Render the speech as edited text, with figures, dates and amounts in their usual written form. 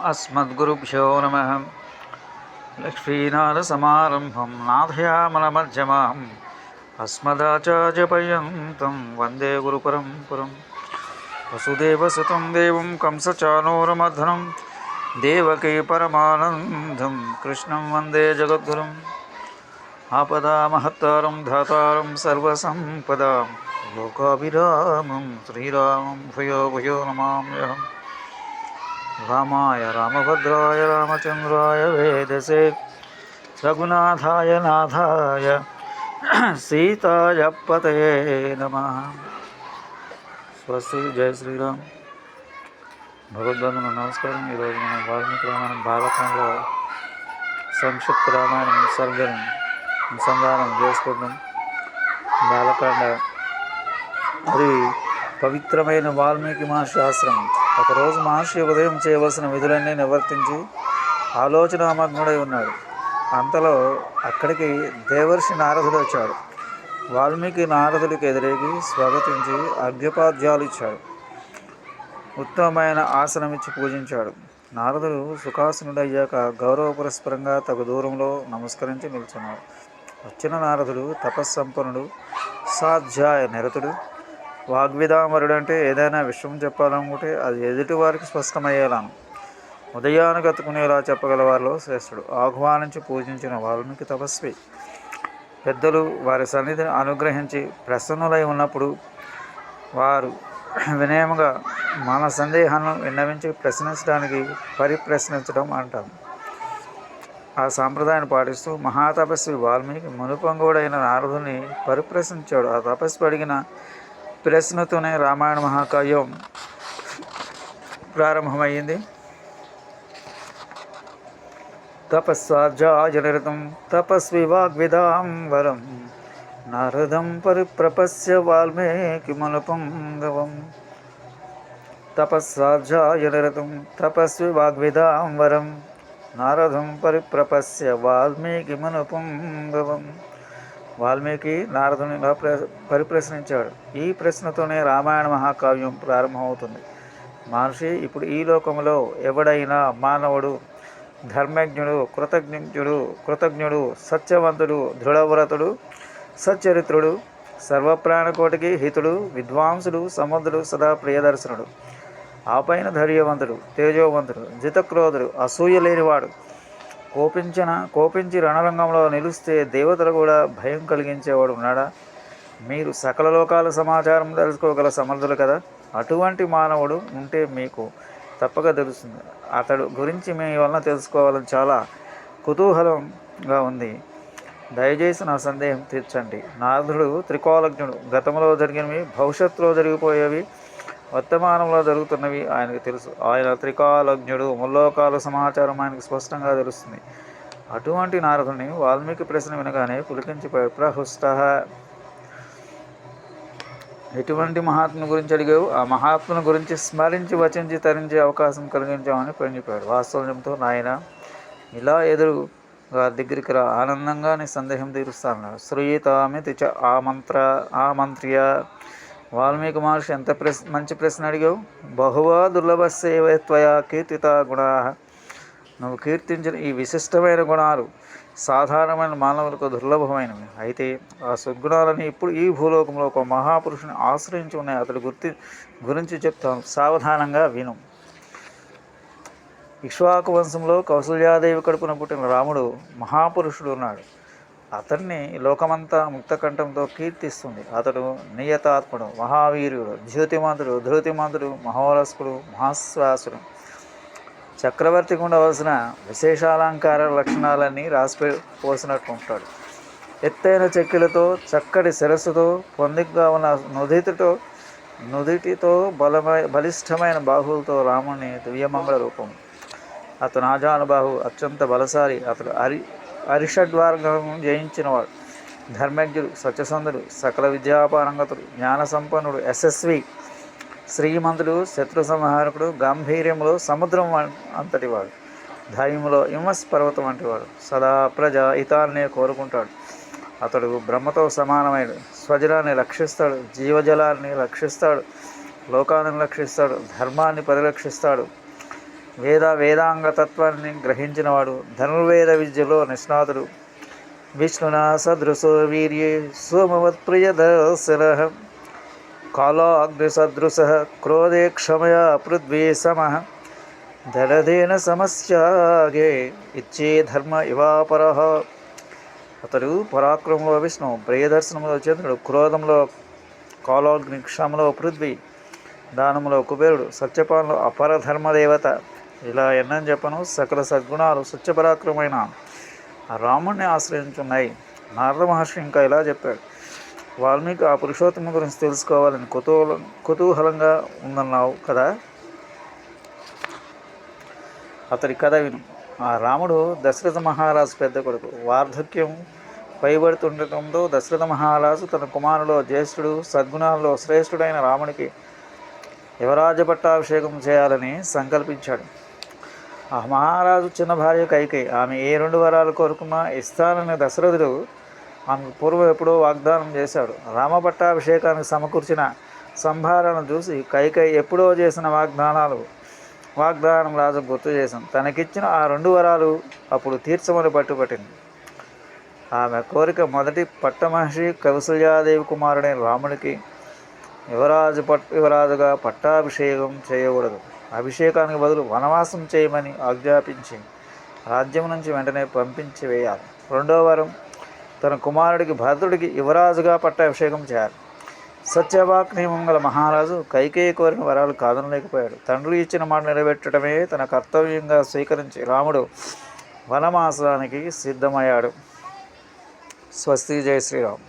अस्मद्गुरुभ्यो नमः। लक्ष्मीनाथसमारम्भं नाथयामनमध्यमाम् अस्मदाचार्यपर्यन्तं वन्दे गुरुपरम्परं। वसुदेवसुतं देवं कंसचाणूरमर्दनं देवकी परमानन्दं कृष्णं वन्दे जगद्गुरुम्। आपदामहत्तारं धातारं सर्वसम्पदां लोकाभिरामं श्रीरामं भूयो भूयो नमाम्यहम्। रामाय रामभद्राय रामचन्द्राय वेदसे रघुनाथाय नाथाय सीताय पतये नमः। స్వస్తి. జై శ్రీరామ్. భగవద్బంధువులకు నమస్కారం. ఈరోజు మనం వాల్మీకి రామాయణం బాలకాండలో సంక్షిప్త రామాయణం సర్గను అనుసంధానం చేసుకుందాం. బాలకాండ అది పవిత్రమైన వాల్మీకి మహర్షి ఆశ్రమం. ఒకరోజు మహర్షి ఉదయం చేయవలసిన విధులన్నీ నిర్వర్తించి ఆలోచనామగ్నుడై ఉన్నాడు. అంతలో అక్కడికి దేవర్షి నారదుడు వచ్చాడు. వాల్మీకి నారదుడికి ఎదురేగి స్వాగతించి అర్ఘ్యపాద్యాలు ఇచ్చాడు. ఉత్తమమైన ఆసనమిచ్చి పూజించాడు. నారదుడు సుఖాసనుడయ్యాక గౌరవపురస్పరంగా తగు దూరంలో నమస్కరించి నిల్చున్నాడు. వచ్చిన నారదుడు తపస్సంపన్నుడు, సాధ్యాయ నిరతుడు, వాగ్విదామరుడు. అంటే ఏదైనా విషయం చెప్పాలనుకుంటే అది ఎదుటి వారికి స్పష్టమయ్యేలాను ఉదయానికి అతుకునేలా చెప్పగల వారిలో శ్రేష్ఠుడు. ఆహ్వానించి పూజించిన వాల్మీకి తపస్వి. పెద్దలు వారి సన్నిధిని అనుగ్రహించి ప్రసన్నులై ఉన్నప్పుడు వారు వినయముగా మన సందేహాలను విన్నవించి ప్రశ్నించడానికి పరిప్రశ్నించడం అంటాం. ఆ సాంప్రదాయాన్ని పాటిస్తూ మహాతపస్వి వాల్మీకి మునుపంగుడైన నారదుని పరిప్రశ్నించాడు. ఆ తపస్వి అడిగిన ప్రశ్నతోనే రామాయణ మహాకావ్యం ప్రారంభమైంది. తపస్వాధ్యాయనిరతం తపస్వి వాగ్విదాం వరం నారదం పరిప్రపశ్య వాల్మీకి మునుపంగవం. తపస్వాధ్యాయనిరతం తపస్వి వాగ్విదాం వరం నారదం పరిప్రపశ్య వాల్మీకి మునుపంగవం. వాల్మీకి నారదుని పరిప్రశ్నించాడు. ఈ ప్రశ్నతోనే రామాయణ మహాకావ్యం ప్రారంభమవుతుంది. మహర్షి, ఇప్పుడు ఈ లోకంలో ఎవడైనా మానవుడు ధర్మజ్ఞుడు, కృతజ్ఞుడు, సత్యవంతుడు, దృఢవ్రతుడు, సచ్చరిత్రుడు, సర్వప్రాణకోటికి హితుడు, విద్వాంసుడు, సముద్రుడు, సదా ప్రియదర్శనుడు, ఆపైన ధైర్యవంతుడు, తేజోవంతుడు, జితక్రోధుడు, అసూయ లేనివాడు, కోపించి రణరంగంలో నిలిస్తే దేవతలు కూడా భయం కలిగించేవాడు ఉన్నాడా? మీరు సకల లోకాల సమాచారం తెలుసుకోగల సమర్థులు కదా. అటువంటి మానవుడు ఉంటే మీకు తప్పక తెలుస్తుంది. అతడు గురించి మీ వలన తెలుసుకోవాలని చాలా కుతూహలంగా ఉంది. దయచేసి నా సందేహం తీర్చండి. నారదుడు త్రికాలజ్ఞుడు. గతంలో జరిగినవి, భవిష్యత్తులో జరిగిపోయేవి, వర్తమానంలో జరుగుతున్నవి ఆయనకు తెలుసు. ఆయన త్రికాలజ్ఞుడు. ముల్లోకాల సమాచారం ఆయనకు స్పష్టంగా తెలుస్తుంది. అటువంటి నారదుని వాల్మీకి ప్రశ్న వినగానే పులికించిపోయాడు. ప్రహుష్ట. ఎటువంటి మహాత్ముని గురించి అడిగావు? ఆ మహాత్ముని గురించి స్మరించి వచించి తరించే అవకాశం కలిగించామని చెప్పాడు. వాత్సల్యంతో, నాయన ఇలా ఎదురుగా దగ్గరికి రా, ఆనందంగా నీ సందేహం తీరుస్తాను. శ్రూయితామితి చ ఆమంత్ర్య. వాల్మీకి మహర్షి, ఎంత మంచి ప్రశ్న అడిగావు. బహువా దుర్లభస్యైవ త్వయా కీర్తిత గుణా. నువ్వు కీర్తించిన ఈ విశిష్టమైన గుణాలు సాధారణమైన మానవులకు దుర్లభమైనవి. అయితే ఆ సద్గుణాలని ఇప్పుడు ఈ భూలోకంలో ఒక మహాపురుషుని ఆశ్రయించి ఉన్నాయి. అతడి గురించి చెప్తాను, సావధానంగా విను. ఇక్ష్వాకు వంశంలో కౌసల్యాదేవి కడుపున పుట్టిన రాముడు మహాపురుషుడు ఉన్నాడు. అతన్ని లోకమంతా ముక్తకంఠంతో కీర్తిస్తుంది. అతడు నియతాత్ముడు, మహావీర్యుడు, జ్యోతిమంతుడు, ధృతిమంతుడు, మహోరస్కుడు, మహాశ్వాసుడు. చక్రవర్తికి ఉండవలసిన విశేషాలంకార లక్షణాలన్నీ రాసి పోసినట్టు ఉంటాడు. ఎత్తైన చెక్కిలతో, చక్కటి శిరస్సుతో, పొందికగా ఉన్న నుదిటితో బలిష్టమైన బాహువులతో రాముని దివ్యమంగళ రూపం. అతను ఆజానుబాహు, అత్యంత బలశాలి. అతడు అరిషడ్వర్గం జయించినవాడు. ధర్మజ్ఞుడు, సత్యసంధుడు, సకల విద్యాపారంగతుడు, జ్ఞాన సంపన్నుడు, యశస్వి, శ్రీమంతుడు, శత్రు సంహారకుడు, గాంభీర్యంలో సముద్రం అంతటివాడు, ధైర్యంలో హిమస్ పర్వతం వంటివాడు. సదా ప్రజ హితాన్నే కోరుకుంటాడు. అతడు బ్రహ్మతో సమానమైన స్వజనాన్ని రక్షిస్తాడు, జీవజలాన్ని రక్షిస్తాడు, లోకాన్ని రక్షిస్తాడు, ధర్మాన్ని పరిరక్షిస్తాడు. వేదాంగ తత్వాన్ని గ్రహించినవాడు, ధనుర్వేద విద్యలో నిష్ణాతుడు, విష్ణునా సదృశో వీర్యే సోమవత్ప్రియదర్శన కాలాగ్నిసదృశ క్రోధే క్షమయా పృథ్వీ సమః దళదేన సమస్యాగే ఇచ్చే ధర్మ ఇవాపర. అతడు పరాక్రమంలో విష్ణు, ప్రియదర్శనంలో చంద్రుడు, క్రోధంలో కాలాగ్ని, క్షమలో పృథ్వీ, దానంలో కుబేరుడు, సత్యపాలనలో అపరధర్మదేవత. ఇలా ఎన్నని చెప్పను, సకల సద్గుణాలు సత్యపరాక్రమైన రాముణ్ణి ఆశ్రయించున్నాయి. నారద మహర్షి ఇంకా ఇలా చెప్పాడు, వాల్మీకి ఆ పురుషోత్తమ గురించి తెలుసుకోవాలని కుతూహలంగా ఉందన్నావు కదా, అతడి కథ విను. ఆ రాముడు దశరథ మహారాజు పెద్ద కొడుకు. వార్ధక్యం పైబడుతుండటంతో దశరథ మహారాజు తన కుమారులో జ్యేష్ఠుడు, సద్గుణాల్లో శ్రేష్ఠుడైన రాముడికి యువరాజ పట్టాభిషేకం చేయాలని సంకల్పించాడు. ఆ మహారాజు చిన్న భార్య కైకేయి. ఆమె ఏ 2 వరాలు కోరుకున్నా ఇస్తానని దశరథుడు ఆమెకు పూర్వం ఎప్పుడో వాగ్దానం చేశాడు. రామ పట్టాభిషేకానికి సమకూర్చిన సంభారణ చూసి కైకేయి ఎప్పుడో చేసిన వాగ్దానం రాజు గుర్తు చేశాను. తనకిచ్చిన ఆ 2 వరాలు అప్పుడు తీర్చమని పట్టుపట్టింది. ఆమె కోరిక మొదటి పట్టమహర్షి కౌసల్యాదేవి కుమారుడైన రాముడికి యువరాజుగా పట్టాభిషేకం చేయకూడదు, అభిషేకానికి బదులు వనవాసం చేయమని ఆజ్ఞాపించి రాజ్యం నుంచి వెంటనే పంపించి వేయాలి. 2వ వరం, తన కుమారుడికి భరతుడికి యువరాజుగా పట్టాభిషేకం చేయాలి. సత్యవాక్నియమం గల మహారాజు కైకేయి కోరిన వరాలు కాదనలేకపోయాడు. తండ్రి ఇచ్చిన మాట నిలబెట్టడమే తన కర్తవ్యంగా స్వీకరించి రాముడు వనవాసానికి సిద్ధమయ్యాడు. స్వస్తి. జై శ్రీరామ్.